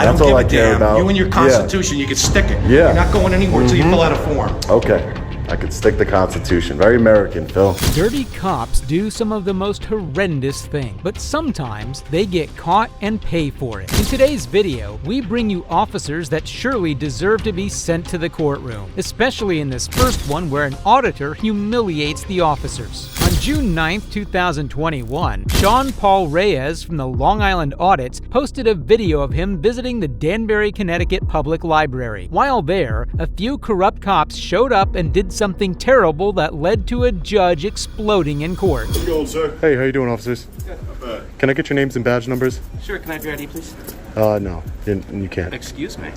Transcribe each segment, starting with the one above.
That's all I care about. You and your Constitution, you can stick it. Yeah. You're not going anywhere until you fill out a form. Okay. I could stick the Constitution. Very American, Phil. Dirty cops do some of the most horrendous things, but sometimes they get caught and pay for it. In today's video, we bring you officers that surely deserve to be sent to the courtroom, especially in this first one where an auditor humiliates the officers. On June 9th, 2021, Sean Paul Reyes from the Long Island Audits posted a video of him visiting the Danbury, Connecticut Public Library. While there, a few corrupt cops showed up and did something terrible that led to a judge exploding in court. Hey, how you doing, officers? Can I get your names and badge numbers? Sure, can I have your ID, please? No, you can't. Excuse me.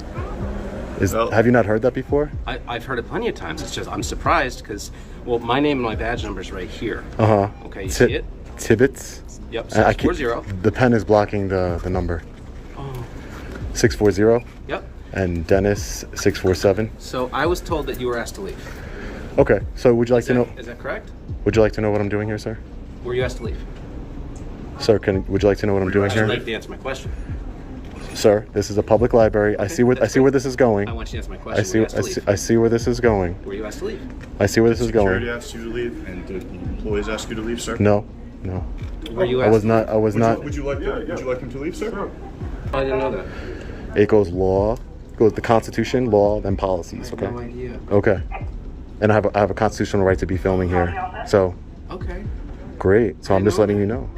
Have you not heard that before? I've heard it plenty of times. It's just, I'm surprised because, well, my name and my badge number is right here. Uh-huh. Okay, you see it? Tibbetts? Yep, 640. The pen is blocking the number. Oh. 640? Yep. And Dennis, 647. So I was told that you were asked to leave. Okay, so would you like to know? Is that correct? Would you like to know what I'm doing here, sir? Were you asked to leave? Sir, would you like to know what I'm doing here? I'd like to answer my question. Sir, this is a public library. Okay, I see where this is going. I want you to answer my question. I see where this is going. Were you asked to leave? I see where this is going. Security asked you to leave, and the employees asked you to leave, sir. No. Were you asked? I was not. Would you like him to leave, sir? I didn't know that. It goes the Constitution, law, then policies. Okay. No idea. Okay. And I have a constitutional right to be filming here. So. Okay. Great. So I'm just letting you know.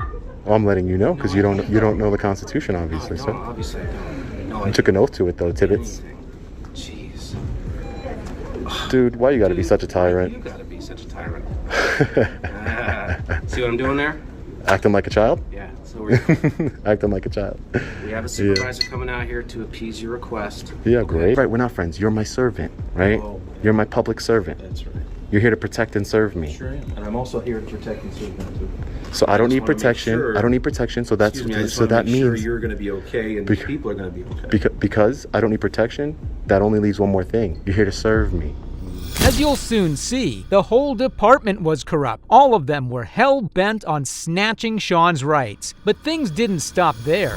Well, I'm letting you know because you don't know the Constitution, obviously. No, So. obviously I don't. No, You took an oath to it, though, Tibbetts. Jeez. Dude, why you gotta be such a You tyrant? gotta be such a tyrant. See what I'm doing there? Acting like a child? Yeah. So we're Acting like a child. We have a supervisor coming out here to appease your request. Yeah, Okay. great. Right, we're not friends. You're my servant, right? Oh. You're my public servant. That's right. You're here to protect and serve me. Sure am. And I'm also here to protect and serve them too. So I don't need just wanna make protection. sure- I don't need protection. So that's Excuse me, I just so wanna that make sure means you're going to be okay and Bec- people are going to be okay. because I don't need protection. That only leaves one more thing. You're here to serve me. As you'll soon see, the whole department was corrupt. All of them were hell-bent on snatching Sean's rights. But things didn't stop there.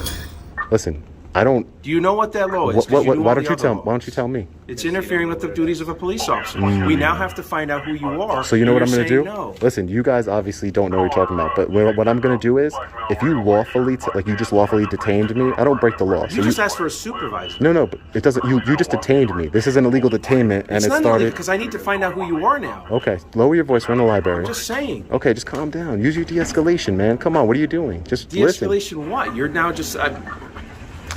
Listen, I don't. Do you know what that law is? 'Cause Why do all don't the you other tell? laws. Why don't you tell me? It's interfering with the duties of a police officer. We now have to find out who you are. So you know what I'm and gonna you're do? saying no. Listen, you guys obviously don't know what you're talking about. But what I'm gonna do is, if you lawfully, you just lawfully detained me, I don't break the law. So You just asked for a supervisor. No, but it doesn't. You just detained me. This is an illegal detainment, and It's it not started. because I need to find out who you are now. Okay, lower your voice. We're in the library. Just saying. Okay, just calm down. Use your de-escalation, man. Come on, what are you doing? Just listen. De-escalation what? You're now just...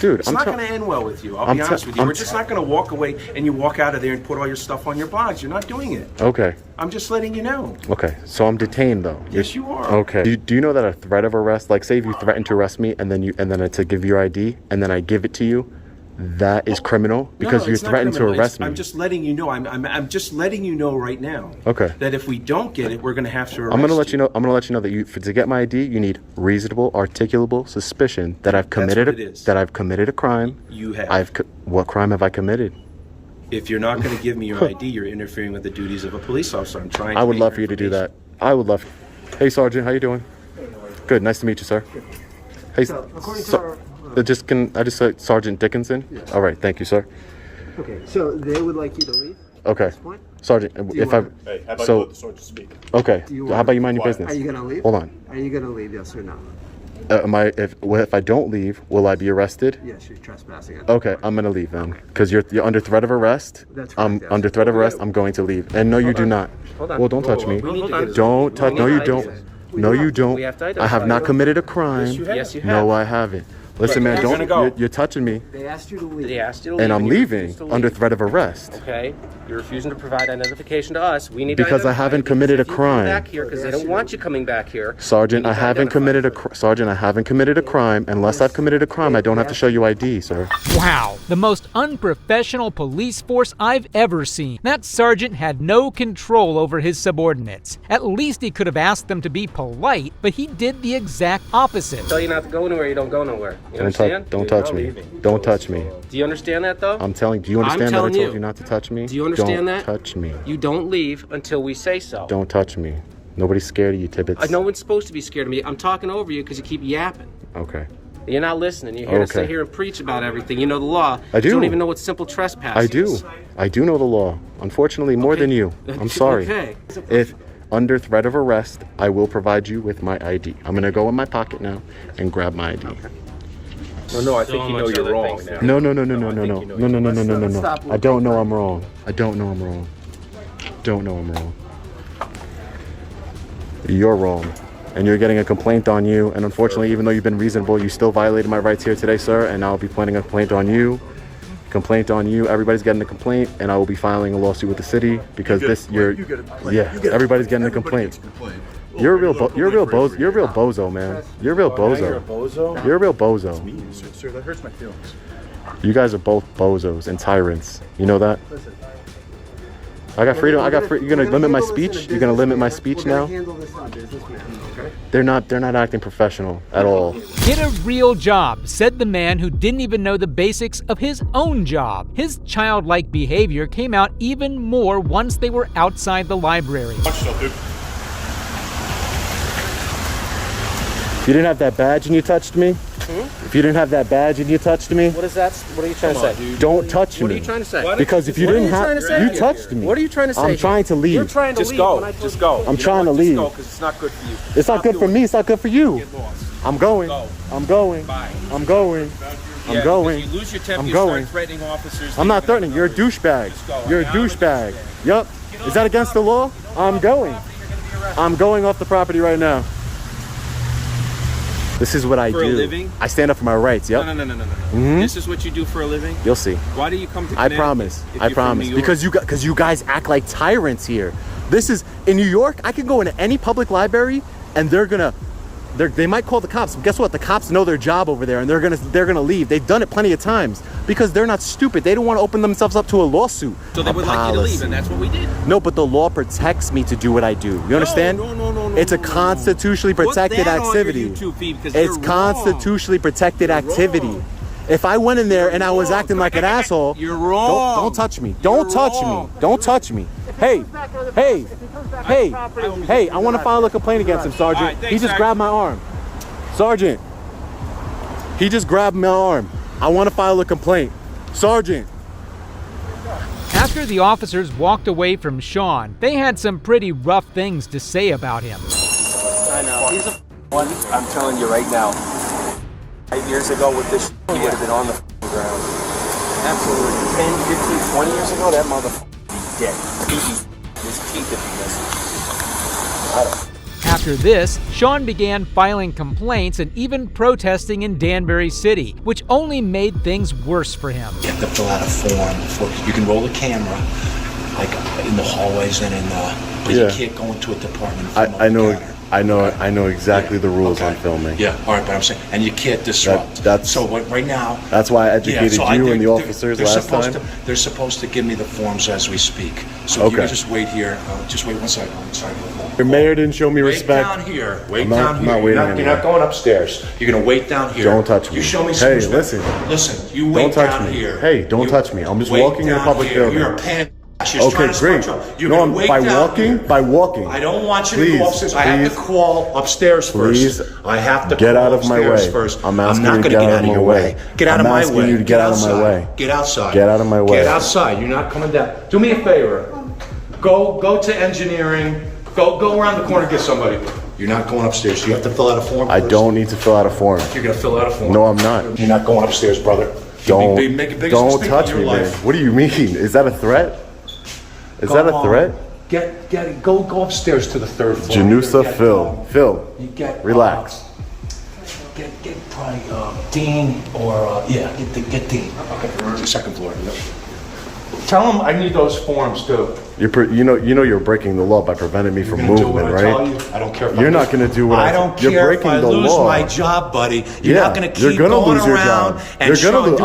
Dude, It's not going to end well with you. I'll be honest with you. We're just not going to walk away and you walk out of there and put all your stuff on your box. You're not doing it. Okay, I'm just letting you know. okay. So I'm detained though. Yes, you are. Okay. Do you know that a threat of arrest, like say if you threaten to arrest me and then to give your ID and then I give it to you, that is criminal because No, you're it's not threatening to criminal. arrest me. I'm just letting you know. I'm just letting you know right now. Okay. That if we don't get it, we're going to have to arrest I'm gonna let you know. I'm gonna let you know that to get my ID, you need reasonable, articulable suspicion that I've committed what it is. that I've committed a crime. You have. What crime have I committed? If you're not going to give me your ID, you're interfering with the duties of a police officer. I'm trying. I would get love your for you to do information. that. I would love. Hey, Sergeant, how you doing? Good. Nice to meet you, sir. Hey, I just say Sergeant Dickinson? Yes. All right, thank you, sir. Okay, so they would like you to leave Okay, at this point? Sergeant, you if I wanna- Hey, how about you so let the sergeant speak? okay, you how wanna- about you mind your Quiet. business? Are you gonna leave? Hold on. Are you gonna leave, yes or no? If I don't leave, will I be arrested? Yes, you're trespassing. Okay, I'm gonna leave then, because you're under threat of arrest. That's I'm correct, yes. under threat of arrest. I'm going to leave. And no, you do not. Hold on. Well, don't touch me. We need to get Don't touch. No, you don't. No, you don't. We have to I identify have not you. committed a crime. Yes, you have. No, I haven't. Listen, man, You're don't. gonna go. You're touching me, They asked you to leave. They asked you to leave. and I'm you leaving refused to leave. under threat of arrest. Okay, you're refusing to provide identification to us. We need Because to I identify haven't you committed a because if you come crime. back here because they don't want you coming back here. Sergeant, we I need to haven't identify committed you. Sergeant, I haven't committed a crime. Unless I've committed a crime, I don't have to show you ID, sir. Wow, the most unprofessional police force I've ever seen. That sergeant had no control over his subordinates. At least he could have asked them to be polite, but he did the exact opposite. Tell you not to go anywhere, you don't go nowhere. You Don't understand? touch me. Don't touch me. Do you understand that though? Do you understand that I telling told you. you not to touch me? Do you understand Don't that? touch me. You don't leave until we say so. Don't touch me. Nobody's scared of you, Tibbetts. No one's supposed to be scared of me. I'm talking over you because you keep yapping. Okay. You're not listening. You're here to sit here and preach about everything. You know the law. I do. You don't even know what simple trespass I is. do. I do know the law. Unfortunately, more than you. I'm sorry. Okay. If under threat of arrest, I will provide you with my ID. I'm gonna go in my pocket now and grab my ID. No, I think you know you're wrong now. No. I don't know I'm wrong. I don't know I'm wrong. Don't know I'm wrong. You're wrong. And you're getting a complaint on you. And unfortunately, even though you've been reasonable, you still violated my rights here today, sir. And I'll be planning a complaint on you. Everybody's getting a complaint, and I will be filing a lawsuit with the city because everybody's getting a complaint. You're a real bozo, man. You're a real bozo. You're a real bozo. Sir, that hurts my feelings. You guys are both bozos and tyrants. You know that? I got freedom. You're gonna limit my speech? You're gonna limit my speech now? Handle this on business, man. Okay. They're not acting professional at all. Get a real job, said the man who didn't even know the basics of his own job. His childlike behavior came out even more once they were outside the library. Watch yourself, dude. If you didn't have that badge and you touched me? If you didn't have that badge and you touched me? What is that? What are you trying to say? Don't touch me. What are you trying to say? Because if you didn't have, you touched me. What are you trying to say? I'm trying to leave. You're trying to Just leave. go. Just go. I'm trying to leave. Just go, because it's not good for you. It's not good for me. It's not good for you. Get lost. I'm going. Go. I'm going. Bye. I'm going. Yeah, I'm going. because you lose your temper, I'm you going. start threatening officers. I'm not threatening. You're a douchebag. Just go. You're a douchebag. Yup. Is that against the law? I'm going. I'm going off the property right now. This is what I do. For a living? I stand up for my rights. Yep. No. Mhm. This is what you do for a living? You'll see. Why do you come to I Connecticut promise. if I you're from promise. New York? Because you guys act like tyrants here. This is in New York. I can go into any public library and they might call the cops. But guess what? The cops know their job over there, and they're gonna leave. They've done it plenty of times because they're not stupid. They don't want to open themselves up to a lawsuit. So they would like you to leave, and that's what we did. No, but the law protects me to do what I do. You understand? No. It's a constitutionally protected Put that activity. on your YouTube feed because It's you're constitutionally protected You're activity. wrong. If I went in there and I was wrong. acting like an asshole, You're wrong. Don't touch me. Don't touch wrong. me. Don't touch me. Hey, I want to file a complaint against him, Sergeant. All right, thanks, He just Sergeant. grabbed my arm. Sergeant, he just grabbed my arm. I want to file a complaint. Sergeant. After the officers walked away from Sean, they had some pretty rough things to say about him. I know. He's a one. I'm telling you right now. 5 years ago with this, he would have been on the ground. Absolutely. 10, 15, 20 years ago, that motherfucker would be dead. His teeth would be missing. I don't. After this, Sean began filing complaints and even protesting in Danbury City, which only made things worse for him. You have to fill out a form. You can roll the camera, like in the hallways and but you can't go into a department. And film I know exactly the rules on filming. Yeah, all right, but I'm saying, and you can't disrupt. Right now. That's why I educated you and the officers last time. They're supposed to give me the forms as we speak. So if you can just wait here. Just wait 1 second. I'm sorry. Your mayor didn't show me respect. Wait down here. I'm not waiting You're not going upstairs. You're gonna wait down here. Don't touch me. You show me some respect. Listen. You wait don't touch down me. here. Hey, don't touch me. I'm just walking in a public building. You're a pan. Okay, great. No, by walking. I don't want you to go upstairs. I have to call upstairs first. I have to get call out of my upstairs way. first. I'm not asking going you to to get out of your way. Get out of my way. I'm asking you to get out of my way. Get outside. Get out of my way. Get outside. You're not coming down. Do me a favor. Go to engineering. Go around the corner and get somebody. You're not going upstairs. You have to fill out a form I first. don't need to fill out a form. You're going to fill out a form. No, I'm not. You're not going upstairs, brother. Don't touch me, man. Life. What do you mean? Is that a threat? Is that a threat? Go upstairs to the third floor. Janusa, Phil, relax. Get probably Dean or get Dean. Okay, second floor. Tell him I need those forms too. You know you're breaking the law by preventing me from movement, right? I don't care. You're not going to do what I don't care. You're breaking if I the lose law. my job, buddy. You're not going to keep you're gonna going lose your around job. and You're gonna lose.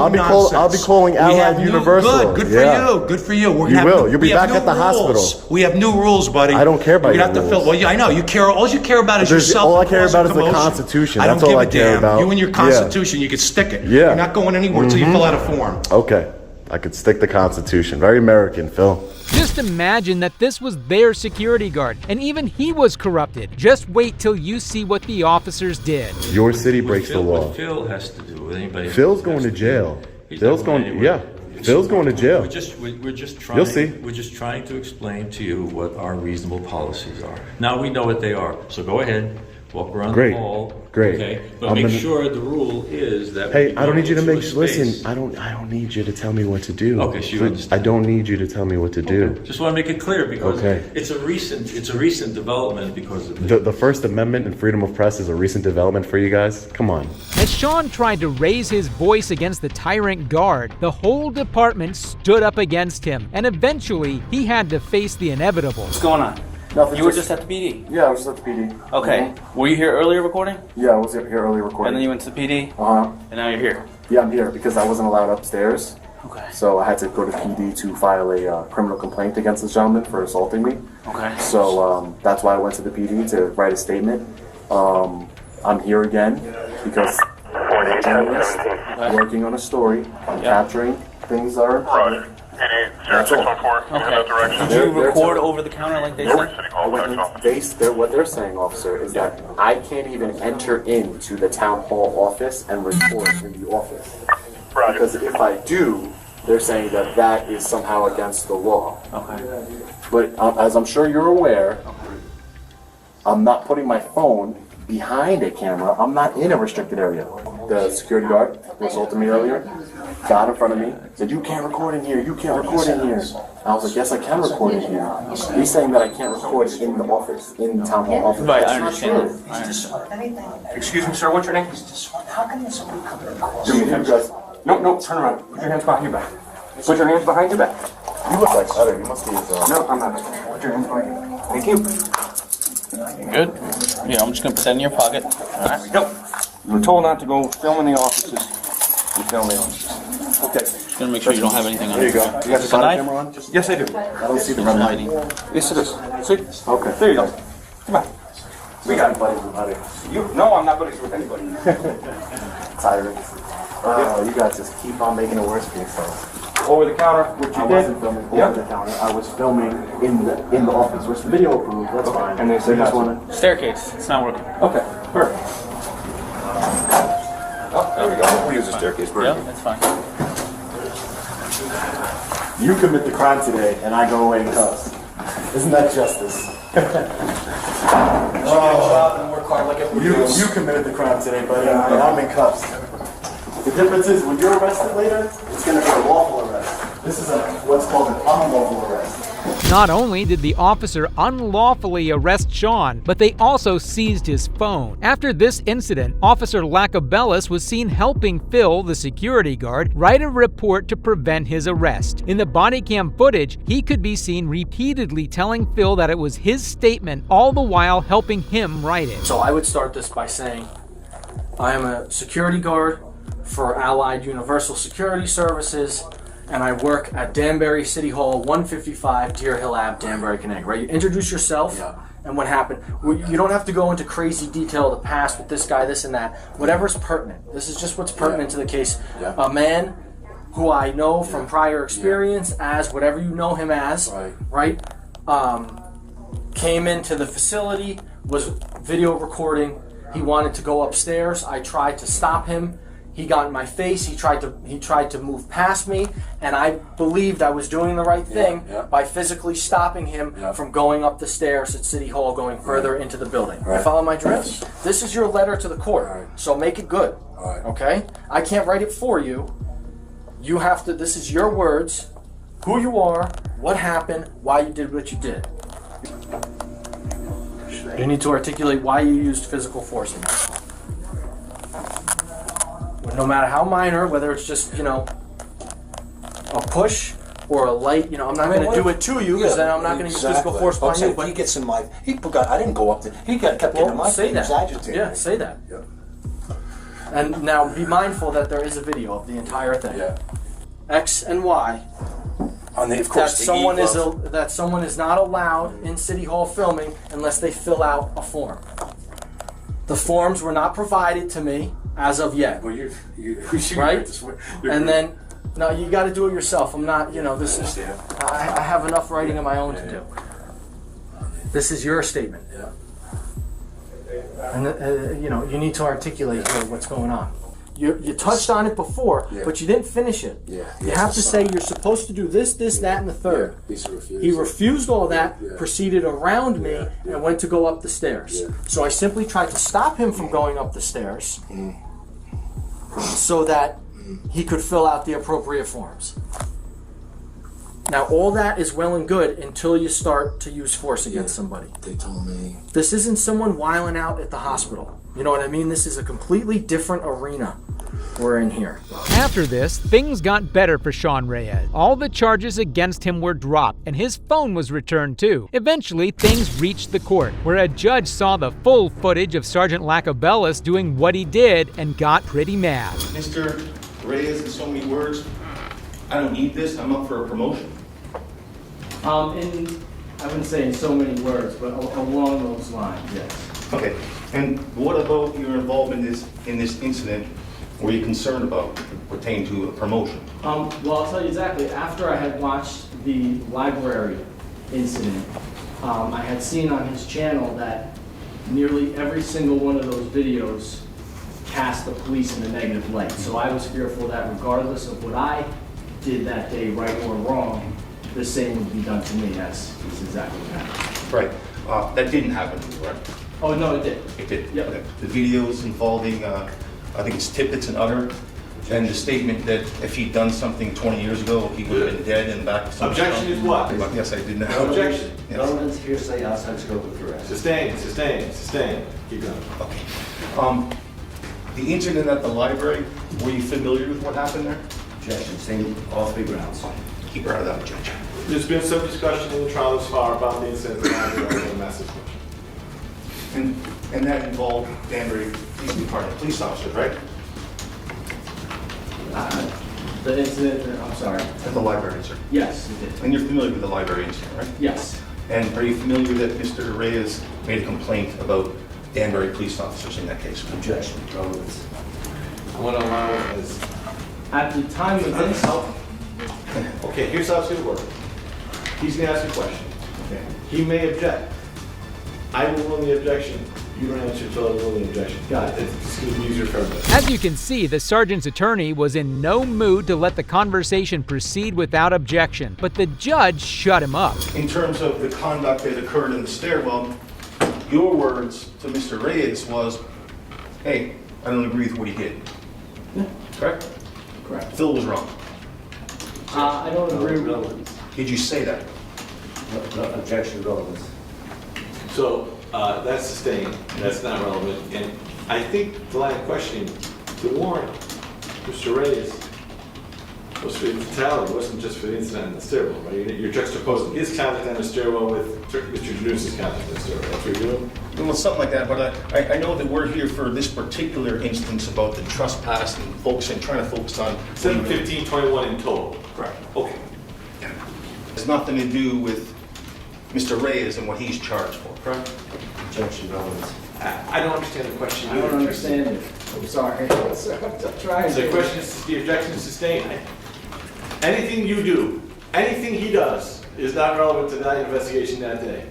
I'll be calling Allied Universal. Good for you. Good for you. We're gonna have You'll be back at the hospital. We have new rules, buddy. I don't care about your rules. Well, yeah, I know. You care. All you care about is yourself. All I care about is the Constitution. I don't That's all I give a care damn. about. You and your Constitution. You can stick it. Yeah. You're not going anywhere until you fill out a form. Okay. I could stick the Constitution. Very American, Phil. Just imagine that this was their security guard, and even he was corrupted. Just wait till you see what the officers did. Your city breaks the law. What Phil has to do with anybody. Phil's going to jail. Phil's going, yeah. Phil's going to jail. We're just trying. You'll see. We're just trying to explain to you what our reasonable policies are. Now we know what they are. So go ahead, walk around the hall. Great. Okay, but make sure the rule is that. Hey, I don't need you to listen. I don't need you to tell me what to do. Okay, so you understand. I don't need you to tell me what to do. Okay. Just want to make it clear because it's a recent development because of the First Amendment and freedom of press is a recent development for you guys. Come on. As Sean tried to raise his voice against the tyrant guard, the whole department stood up against him, and eventually he had to face the inevitable. What's going on? Nothing. You were just at the PD? Yeah, I was just at the PD. Okay. Were you here earlier recording? Yeah, I was here earlier recording. And then you went to the PD? Uh-huh. And now you're here? Yeah, I'm here because I wasn't allowed upstairs. Okay. So I had to go to PD to file a criminal complaint against this gentleman for assaulting me. Okay. So that's why I went to the PD to write a statement. I'm here again because I'm a journalist working on a story. I'm capturing things that are important. That's all. Okay. Did you record over the counter like they said? What they're saying, officer, is that I can't even enter into the town hall office and record in the office. Because if I do, they're saying that that is somehow against the law. Okay. But as I'm sure you're aware, I'm not putting my phone behind a camera. I'm not in a restricted area. The security guard who assaulted me earlier got in front of me, said, "You can't record in here, you can't record in here." I was like, "Yes, I can record in here." He's saying that I can't record in the office, in the town hall office. Right, That's I not understand. true. Excuse me, sir, what's your name? How can somebody come in and call Do me a favor, guys. No, turn around. Put your hands behind your back. Put your hands behind your back. You look like Sutter. You must be his. No, I'm not. Put your hands behind your back. Thank you. Good? Yeah, I'm just going to put that in your pocket. All right. Go. You were told not to go film in the offices. You film in the offices. Okay. Just going to make sure you don't have anything on There you go. You got the body camera on? Yes, I do. I don't see the red lighting. Yes, it is. See? Okay. There you go. Come on. We got buddies with Sutter. No, I'm not buddies with anybody. Tyrants. Oh, you guys just keep on making it worse for yourselves. Over the counter, what I you wasn't did. filming over the counter. I was filming in the office, which the video approved. That's fine. And they said just not want to. Staircase. It's not working. Okay, perfect. Oh, there we go. We'll use the staircase. Yeah, that's fine. You commit the crime today, and I go away in cuffs. Isn't that justice? You committed the crime today, buddy, and I'm in cuffs. The difference is when you're arrested later, it's going to be a lawful arrest. This is what's called an unlawful arrest. Not only did the officer unlawfully arrest Sean, but they also seized his phone. After this incident, Officer Lacabellis was seen helping Phil, the security guard, write a report to prevent his arrest. In the body cam footage, he could be seen repeatedly telling Phil that it was his statement, all the while helping him write it. So I would start this by saying, I am a security guard for Allied Universal Security Services, and I work at Danbury City Hall, 155 Deer Hill Ave, Danbury, Connecticut. Right? You introduce yourself and what happened. You don't have to go into crazy detail of the past with this guy, this and that. Whatever's pertinent. This is just what's pertinent to the case. A man who I know from prior experience as whatever you know him as, right? Came into the facility, was video recording. He wanted to go upstairs. I tried to stop him. He got in my face. He tried to move past me, and I believed I was doing the right thing by physically stopping him from going up the stairs at City Hall, going further into the building. You follow my drift? This is your letter to the court, so make it good. Okay? I can't write it for you. You have to. This is your words. Who you are, what happened, why you did what you did. You need to articulate why you used physical force in this. No matter how minor, whether it's just, a push or a light, I'm not going to do it to you because then I'm not going to use physical force on you. But he gets in my, I didn't go up there. He kept getting in my face. He was agitated. Yeah, say that. And now be mindful that there is a video of the entire thing. X and Y. Of course, that someone is not allowed in City Hall filming unless they fill out a form. The forms were not provided to me as of yet. Well, right? And then No, you got to do it yourself. I'm not, this is, I have enough writing of my own to do. This is your statement. Yeah. And, you need to articulate here what's going on. You touched on it before, but you didn't finish it. Yeah. You have to say you're supposed to do this, that, and the third. He refused all that, proceeded around me, and went to go up the stairs. Yeah. So I simply tried to stop him from going up the stairs so that he could fill out the appropriate forms. Now, all that is well and good until you start to use force against somebody. They told me. This isn't someone wiling out at the hospital. You know what I mean? This is a completely different arena we're in here. After this, things got better for Sean Reyes. All the charges against him were dropped, and his phone was returned too. Eventually, things reached the court, where a judge saw the full footage of Sergeant Lacabellis doing what he did and got pretty mad. Mr. Reyes, in so many words, I don't need this. I'm up for a promotion. I wouldn't say in so many words, but along those lines, yes. Okay. And what about your involvement in this incident? Were you concerned about pertaining to a promotion? Well, I'll tell you exactly. After I had watched the library incident, I had seen on his channel that nearly every single one of those videos cast the police in a negative light. So I was fearful that regardless of what I did that day, right or wrong, the same would be done to me. That's exactly what happened. Right. That didn't happen to you, right? Oh, no, it did. It did? Yep. The videos involving, I think it's Tippets and Utter, and the statement that if he'd done something 20 years ago, he would have been dead and back. Objection is what? Yes, I did not. Objection. Yes. Relevance, hearsay, outside scope of arrest. Sustain. Keep going. Okay. The incident at the library, were you familiar with what happened there? Objection, same, all three grounds. Keep her out of that, Judge. There's been some discussion in the trial thus far about the incident that happened in Massachusetts. And that involved Danbury police officers, right? The incident, I'm sorry. At the library, sir. Yes, it did. And you're familiar with the library incident, right? Yes. And are you familiar that Mr. Reyes made a complaint about Danbury police officers in that case? Objection, relevance. What I'm allowing is, At the time of this, okay, here's how it's going to work. He's going to ask a question. okay. He may object. I will rule the objection. You don't answer until I rule the objection. Got it. It's going to be easier for everybody. As you can see, the sergeant's attorney was in no mood to let the conversation proceed without objection, but the judge shut him up. In terms of the conduct that occurred in the stairwell, your words to Mr. Reyes was, hey, I don't agree with what he did. Yeah. Correct? Correct. Phil was wrong. I don't agree with Relevance. Did you say that? Objection, relevance. So that's sustained. That's not relevant. And I think the line of questioning, the warrant, Mr. Reyes, was for the totality. It wasn't just for the incident in the stairwell, right? You're juxtaposing his conduct in the stairwell with Mr. Janusz's conduct in the stairwell. That's what you're doing? Well, something like that, but I know that we're here for this particular instance about the trespass and focusing, trying to focus on 7/15/21 in total. Correct. Okay. It's nothing to do with Mr. Reyes and what he's charged for, correct? Objection, relevance. I don't understand the question. I don't understand it. I'm sorry. I'm trying So the question is, the objection is sustained. Anything you do, anything he does, is not relevant to that investigation that day.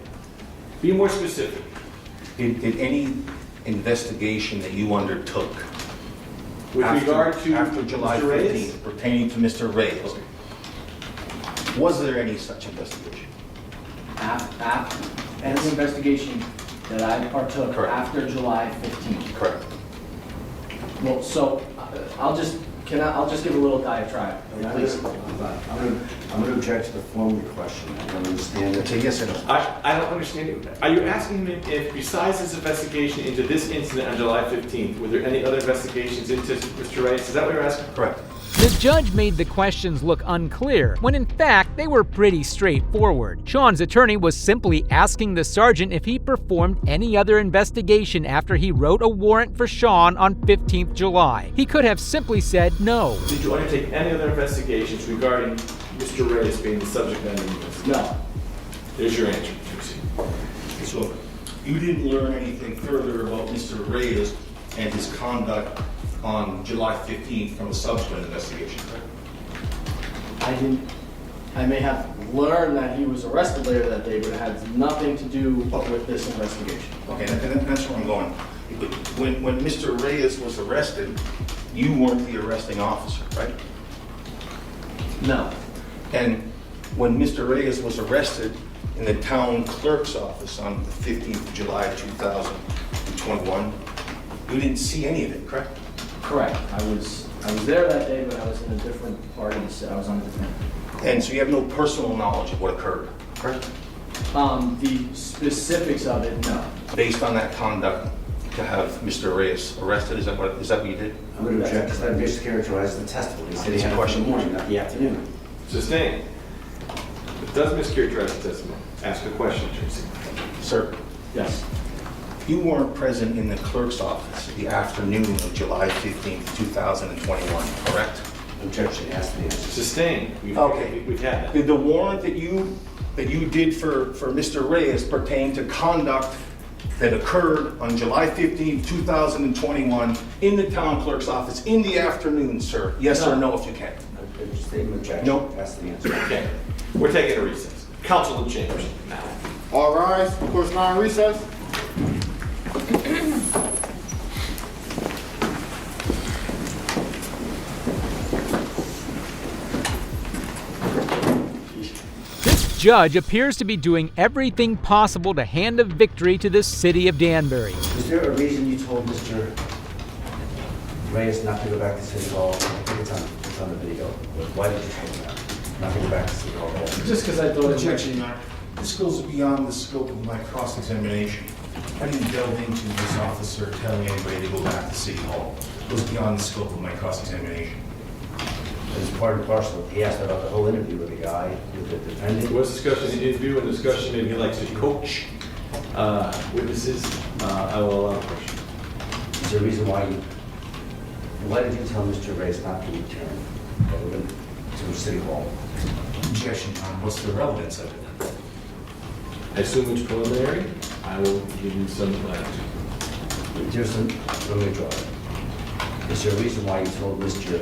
Be more specific. Did any investigation that you undertook With regard to after July Mr. Reyes? 15th pertaining to Mr. Reyes, was there any such investigation? Any investigation that I partook Correct. after July 15th. Correct. Well, so I'll just give a little diatribe, please. I'm going to object to the form of the question. I don't understand it. Say yes or no. I don't understand it. Are you asking me if, besides this investigation into this incident on July 15th, were there any other investigations into Mr. Reyes? Is that what you're asking? Correct. The judge made the questions look unclear, when in fact they were pretty straightforward. Sean's attorney was simply asking the sergeant if he performed any other investigation after he wrote a warrant for Sean on 15th July. He could have simply said no. Did you undertake any other investigations regarding Mr. Reyes being the subject matter of this? No. There's your answer. So you didn't learn anything further about Mr. Reyes and his conduct on July 15th from a subsequent investigation, correct? I may have learned that he was arrested later that day, but it had nothing to do with this investigation. Okay, that's where I'm going. When Mr. Reyes was arrested, you weren't the arresting officer, right? No. And when Mr. Reyes was arrested in the town clerk's office on the 15th of July 2021, you didn't see any of it, correct? Correct. I was there that day, but I was in a different part of the city. I was on a different. And so you have no personal knowledge of what occurred, correct? The specifics of it, no. Based on that conduct, to have Mr. Reyes arrested, is that what you did? I'm going to object because that mischaracterized the testimony. He said he had it in the morning, not the afternoon. Sustained. It does mischaracterize the testimony. Ask a question, Tracy. Sir? Yes. You weren't present in the clerk's office the afternoon of July 15th, 2021, correct? Objection, ask the answer. Sustained. Okay. We've had that. Did the warrant that you did for Mr. Reyes pertain to conduct that occurred on July 15th, 2021 in the town clerk's office in the afternoon, sir? Yes or no, if you can? Statement objection. Nope. Ask the answer. Okay. We're taking a recess. Council in chambers now. All rise. Court's now in recess. This judge appears to be doing everything possible to hand a victory to the city of Danbury. Is there a reason you told Mr. Reyes not to go back to City Hall? I think it's on the video. Why did you tell him that? Not to go back to City Hall? Just because I thought it. Objection, Your Honor. This goes beyond the scope of my cross-examination. I didn't delve into this officer telling anybody to go back to City Hall. It goes beyond the scope of my cross-examination. It's part and parcel. He asked about the whole interview with the guy, with the defendant. There was discussion in the interview and discussion maybe he likes to coach witnesses. I will allow a question. Is there a reason why did you tell Mr. Reyes not to return to City Hall? Objection, Your Honor. What's the relevance of it? I assume it's preliminary. I will give you some latitude. Let me draw it. Is there a reason why you told Mr.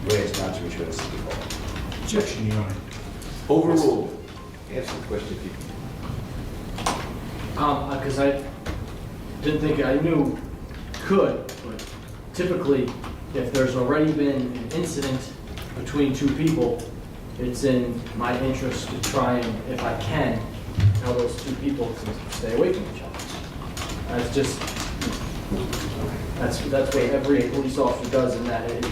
Reyes not to return to City Hall? Objection, Your Honor. Overruled. Answer the question, people. Because I didn't think I knew could, but typically, if there's already been an incident between two people, it's in my interest to try and, if I can, tell those two people to stay away from each other. That's just, that's what every police officer does in that area.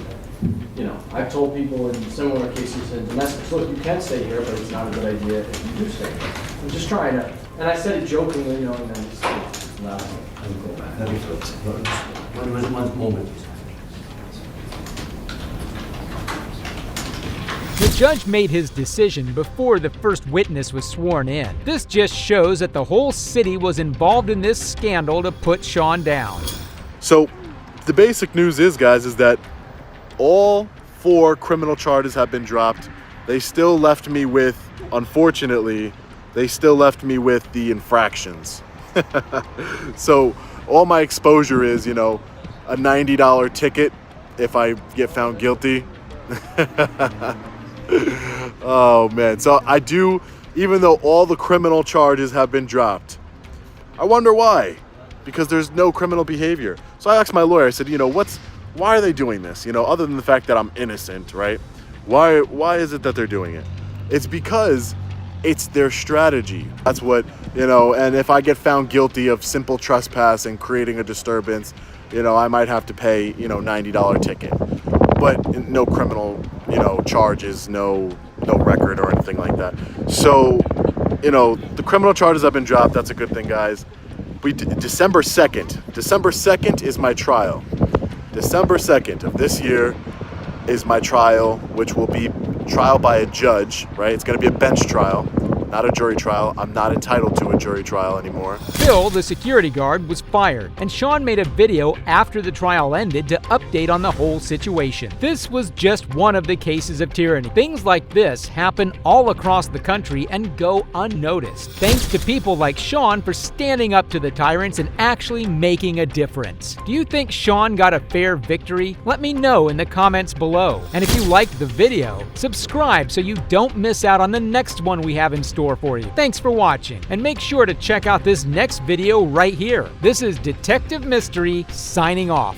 You know, I've told people in similar cases in domestics, look, you can stay here, but it's not a good idea if you do stay here. I'm just trying to, and I said it jokingly, you know, and then it's not, Let me go back. Let me go. One moment. The judge made his decision before the first witness was sworn in. This just shows that the whole city was involved in this scandal to put Sean down. So the basic news is, guys, is that all 4 criminal charges have been dropped. They still left me with, unfortunately, the infractions. So all my exposure is, you know, a $90 ticket if I get found guilty. Oh man, so I do, even though all the criminal charges have been dropped, I wonder why, because there's no criminal behavior. So I asked my lawyer, I said, you know, why are they doing this? You know, other than the fact that I'm innocent, right? Why is it that they're doing it? It's because it's their strategy. That's what, you know, and if I get found guilty of simple trespass and creating a disturbance, you know, I might have to pay, you know, $90 ticket. But no criminal, you know, charges, no record or anything like that. So, you know, the criminal charges have been dropped. That's a good thing, guys. December 2nd is my trial. December 2nd of this year is my trial, which will be trial by a judge, right? It's going to be a bench trial. not a jury trial. I'm not entitled to a jury trial anymore. Phil, the security guard, was fired, and Sean made a video after the trial ended to update on the whole situation. This was just one of the cases of tyranny. Things like this happen all across the country and go unnoticed. Thanks to people like Sean for standing up to the tyrants and actually making a difference. Do you think Sean got a fair victory? Let me know in the comments below. And if you liked the video, subscribe so you don't miss out on the next one we have in store for you. Thanks for watching, and make sure to check out this next video right here. This is Detective Mystery signing off.